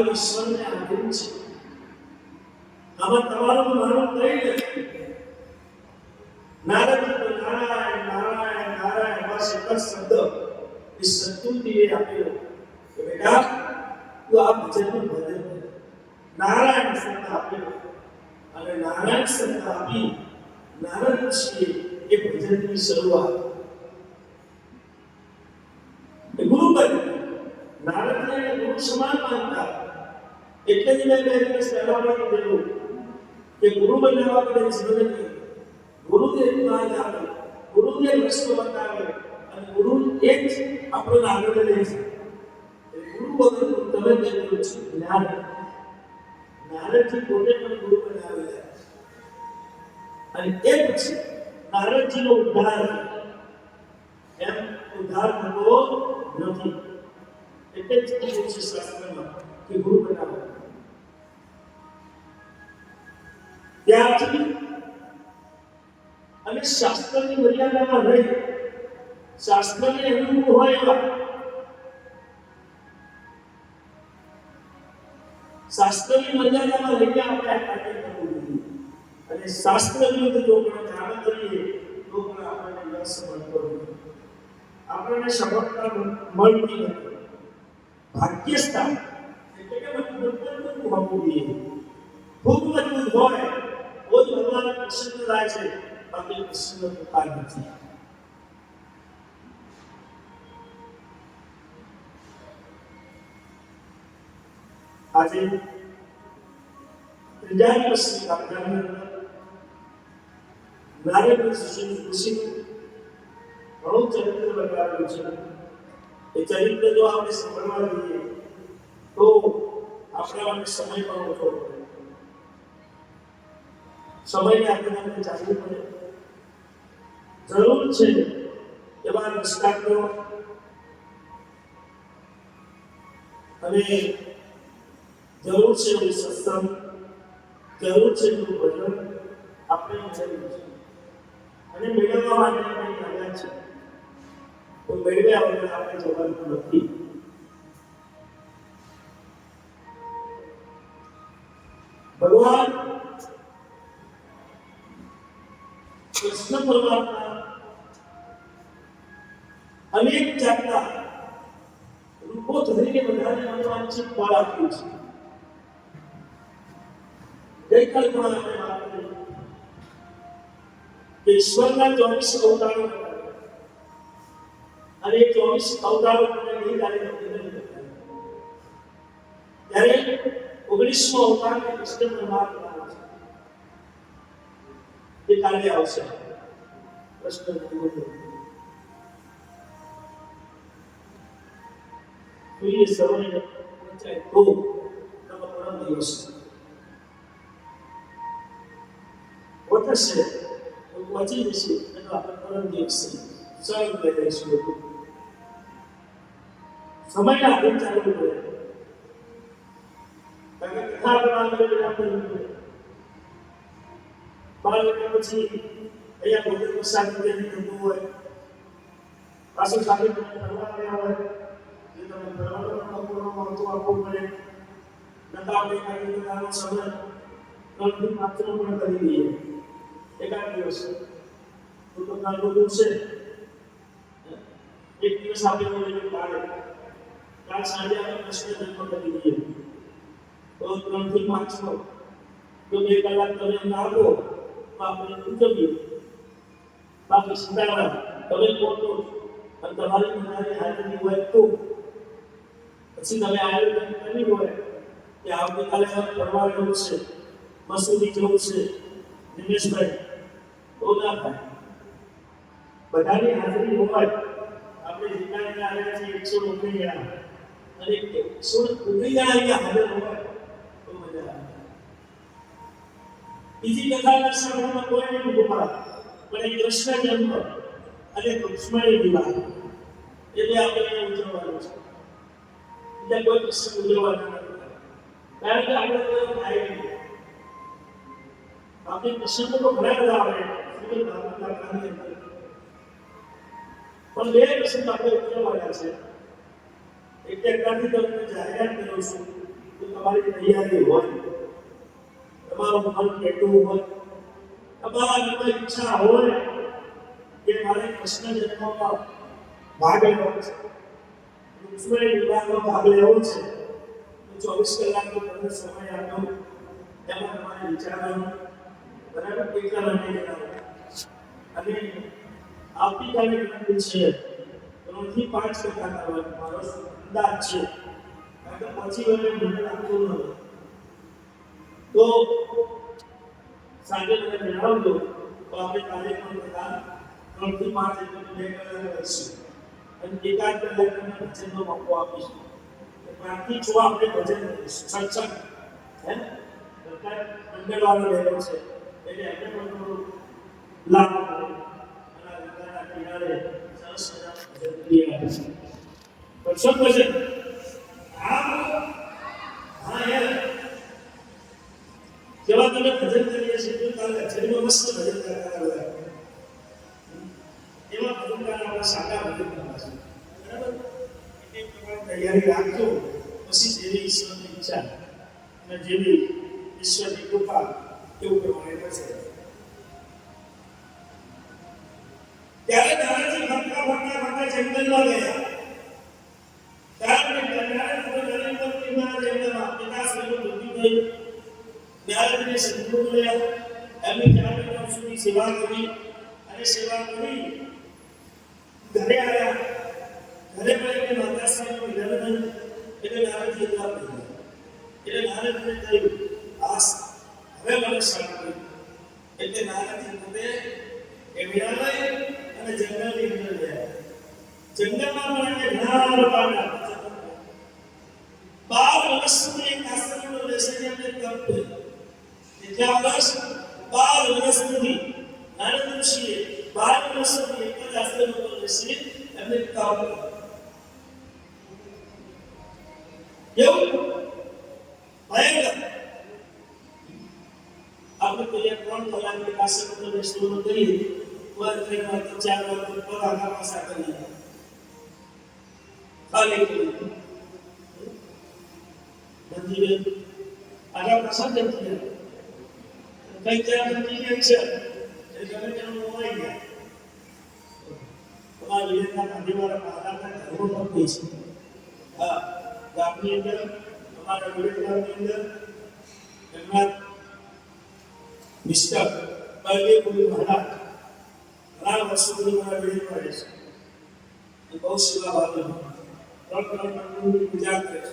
બધું ઈશ્વરને આધીન છે. આમાં તમારું માનવું કઈ નથી. નારદજી તો નારાયણ નારાયણ નારાયણ બસ એક જ શબ્દ એ સદબુદ્ધિએ આપ્યો કે બેટા તું આ ભજનનું ભજન કર. નારાયણ શબ્દ આપ્યો અને નારાયણ શબ્દ આપી નારદ ઋષિએ એ ભજનની શરૂઆત ગુરુ બન્યું. નારદને ગુરુ સમાન માનતા. એટલે જ મેં 2 દિવસ પહેલા કીધું કે ગુરુ બનાવવા માટે જીવન નહીં. ગુરુદેવ માર્ગ આપે, ગુરુદેવ રસ્તો બતાવે અને ગુરુ એ જ આપણો આગળ લે છે. ગુરુ વગર તમે ગુરુ છો. નારદજી પોતે પણ ગુરુ બનાવેલા અને એ પછી નારદજીનો ઉદ્ધાર એમ ઉદ્ધાર થતો નથી. એટલે જ કીધું છે શાસ્ત્રમાં કે ગુરુ બનાવો. ત્યારથી અને શાસ્ત્રની મર્યાદામાં રહી શાસ્ત્રને અનુકૂળ હોય એવા શાસ્ત્રની મર્યાદામાં રહીને આપણે આ કાર્ય કરવું જોઈએ. અને શાસ્ત્ર વિરુદ્ધ જો પણ કામ કરીએ તો પણ આપણને યશ મળતો નથી. આપણને સફળતા મળતી નથી. ભાગ્યસ્થાન એટલે કે મજબૂત હોવું જોઈએ. ખૂબ મજબૂત હોય તો જ ભગવાન પ્રસન્ન થાય છે. બાકી પ્રસન્ન થતા નથી. આજે ત્રીજા દિવસની કાર્યક્રમની અંદર નારદ ઋષિનું ઘણું ચરિત્ર બતાવેલું છે. એ ચરિત્ર જો આપણે સાંભળવા જઈએ તો આપણા માટે સમય પણ ઓછો પડે. સમયને આપણે ચાલવું પડે. જરૂર છે એવા દૃષ્ટાંતો અને જરૂર છે એવું સત્સંગ, જરૂર છે એવું ભજન આપણે જરૂર છે. અને મેળવવા માટે આપણે આવ્યા છે તો મેળવ્યા વગર આપણે જવાનું નથી. ભગવાન કૃષ્ણ પરમાત્મા અનેક જાતના રૂપો ધરીને બધાને અનુવાંછિત ફળ આપ્યું છે. ગઈકાલે પણ આપણે વાત કરી કે ઈશ્વરના 24 અવતારો અને 24 અવતારો ગઈ તારીખે ત્યારે 19મો અવતાર કૃષ્ણ પરમાત્મા છે. એ કાલે આવશે. કૃષ્ણ એ સમય પંચાય તો પરમ દિવસ વતશે વાંચી જશે અને આપણે પરમ દિવસે સ્વયં લઈશું. સમયના આધીન ચાલવું પડે. કારણ કે કથા બનાવવા આપણે બાર વાગ્યા પછી અહીંયા ભોજન પ્રસાદ થતું હોય, પાછું સાથે ફરવા આવ્યા હોય એ તમે ફરવાનું મહત્વ આપવું પડે. નતા આપણે કાર્યક્રમનો સમય 3 થી 5 પણ કરી દઈએ એકાદ દિવસ તો કાઢવું છે. એક દિવસ આપણે કાલ સાંજે આપણે કૃષ્ણ જન્મ કરી દઈએ તો 3 થી 5 નો જો 2 કલાક તમે લાગો તો આપણે ઉજવીએ. બાકી સીતારામ તમે પહોંચો અને તમારી હાજરી હોય તો પછી તમે આયોજન કર્યું હોય કે આવતીકાલે ફરવા જવું છે, મસૂરી જવું છે, દિનેશભાઈ તો ના થાય. બધાની હાજરી હોય. આપણે જીવનાને આવ્યા છીએ 119 જણા અને 119 જણા અહીંયા હાજર હોય તો મજા આવે. બીજી કથાના સાંભળવામાં કોઈ નહીં ગોપાલ પણ એ કૃષ્ણ જન્મ અને રુક્ષ્મણી વિવાહ એટલે આપણે ઉજવવાનું છે. બીજા કોઈ પ્રસંગ ઉજવવાના નથી. કારણ કે આપણે કોઈ થાય નહીં. આપણે પ્રસંગો તો ઘણા બધા આવે પણ 2 પ્રસંગ આપણે ઉજવવાના છે. એક અત્યારથી તમને જાહેરાત કરું છું તો તમારી તૈયારી હોય, તમારું મન કેટલું હોય, તમારી કોઈ ઈચ્છા હોય કે મારે કૃષ્ણ જન્મમાં ભાગ લેવો છે, રુક્ષ્મણી વિવાહમાં ભાગ લેવો છે, તો 24 કલાકનો તમને સમય આપો, એમાં તમારે વિચારવાનું બરાબર કેટલા વાગે જવાનું. અને આવતીકાલે ગણતરી છે 3 થી 5 ટકા કરવાનું મારો અંદાજ છે, કારણ કે પછી હવે મને લાગતું નથી. તો સાંજે મને જણાવજો, તો આપણે કાલે પણ બધા 3 થી 5 એટલે 2 કલાક રહીશું અને એકાદ કલાક તમને ભજનનો મોકો આપીશું. 5 થી 6 આપણે ભજન કરીશું, સત્સંગ હે મંગળવારનો રહેલો છે એટલે એમને પણ થોડું લાભ મળે અને ગંગાના કિનારે સરસ મજાનું ભજન કરીએ આપણે. કરશો ભજન? હા યાર, જેવા તમે ભજન કરીએ છીએ કાલે જન્મ મસ્ત ભજન કરતા હોય એવા ભજન કરવા આપણે સાદા ભજન કરવા છે, બરાબર? એ પ્રમાણે તૈયારી રાખજો, પછી જેવી ઈશ્વરની ઈચ્છા અને જેવી ઈશ્વરની કૃપા એવું પ્રમાણે થશે. ત્યારે દાદાજી ભટકા ભટકા ભટકા જંગલમાં ગયા. ત્યારે નરેન્દ્રજી મહારાજ એમના પિતાશ્રીનું મૃત્યુ થયું. નારદને સંતોષ મળ્યા, એમની 4 મહિના સુધી સેવા કરી અને સેવા કરી ઘરે આવ્યા. ઘરે મળીને માતાશ્રીનું નિધન થયું એટલે નારદજી એકલા પડી ગયા. એટલે નારદને થયું આસ હવે મને શાંતિ. એટલે નારદજી પોતે એ વિરાલય અને જંગલની અંદર ગયા. જંગલમાં મળીને ઘણા લોકોના 12 વર્ષ સુધી એક આશ્રમમાં બેસીને એમને તપ કર્યું. કેટલા વર્ષ? 12 વર્ષ સુધી નારદ ઋષિએ 12 વર્ષ સુધી એક જ આશ્રમમાં બેસી એમને તપ કર્યું. એવું ભયંકર. આપણે તો 3 કલાક આશ્રમમાં બેસવાનું કરીએ, 4 વાર પર આગળ પાછા કરીએ, ખાલી કરીએ મંદિરે આગળ પાછા જઈએ, કઈ ત્યાં મંદિર છે એ ગમે તેનું મોવાઈ ગયા. તમારા વિલેજના ગાંધીવાળા મહારાજના ઘરો પણ કહી છે. હા, ગામની અંદર અમારા વિલેજ ગામની અંદર એમના મિસ્ટર બળદેવપુરી મહારાજ ઘણા વર્ષો સુધી મારા વિલેજમાં રહે છે. બહુ સેવાભાવી 3 મંદિરની પૂજા કરે છે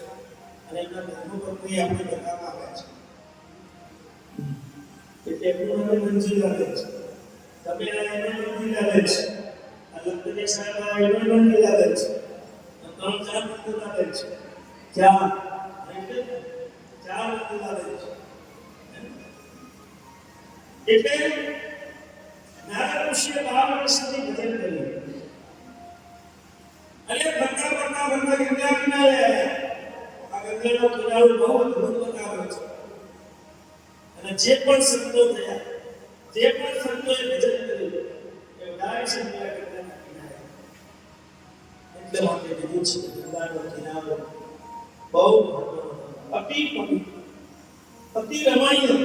અને એમના ધર્મપત્ની આપણે બતાવવા આવે છે. તેમનું નામ મંજીલા છે. તમે એને મંજીલા છે. આ લખતર સાહેબ એને મંજીલા છે. 3-4 મંજીલા છે. 4 મંજીલા છે. એટલે નારદ ઋષિએ 12 વર્ષ સુધી ભજન કર્યું અને ભટકા ગંગા કિનારે આવ્યા. આ ગંગાનો કિનારો બહુ અદભુત બતાવે છે. અને જે પણ સંતો થયા, જે પણ સંતોએ ભજન કર્યું એ બધાએ સંતોએ ગંગાના કિનારે. એટલે માટે કીધું છે કે ગંગાનો કિનારો બહુ અતિ પવિત્ર, અતિ રમણીય.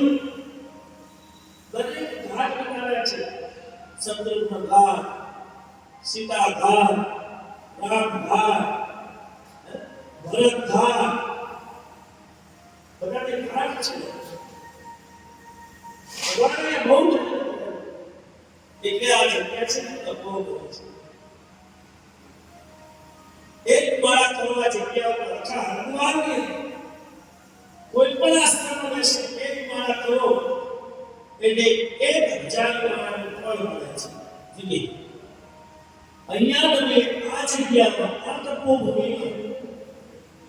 દરેક ઘાટ બનાવ્યા છે. શત્રુઘ્ન ઘાટ, સીતા ઘાટ, રામ ઘાટ, ભરત ઘાટ, બધા ઘાટ છે. ભગવાને બહુ એટલે આ જગ્યા છે તપો છે. એક માળા કરવા જગ્યા ઉપર આખા હનુમાનની કોઈ પણ આશ્રમમાં બેસે એક માળા કરો એટલે 1000 માળાનું ફળ મળે છે. અહીંયા તમે આ જગ્યામાં આ તપોભૂમિમાં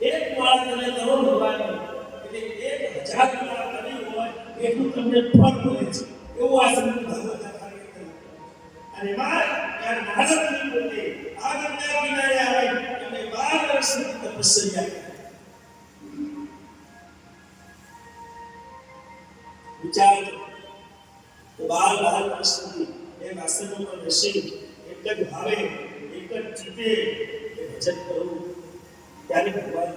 એક માળા તમે કરો ભગવાનની એટલે 1000 માળા કરી હોય એટલું તમને ફળ મળે છે. એવું આ સંત ભગવતા કાર્ય કર્યું. અને માર યાર નારદજી પોતે આ ગંગા કિનારે આવે અને 12 વર્ષની તપસ્યા કરી. વિચાર તો 12 વર્ષ સુધી એક આશ્રમમાં બેસી એક જ ભાવે એક જ ચિત્તે ભજન કરવું ત્યારે ભગવાન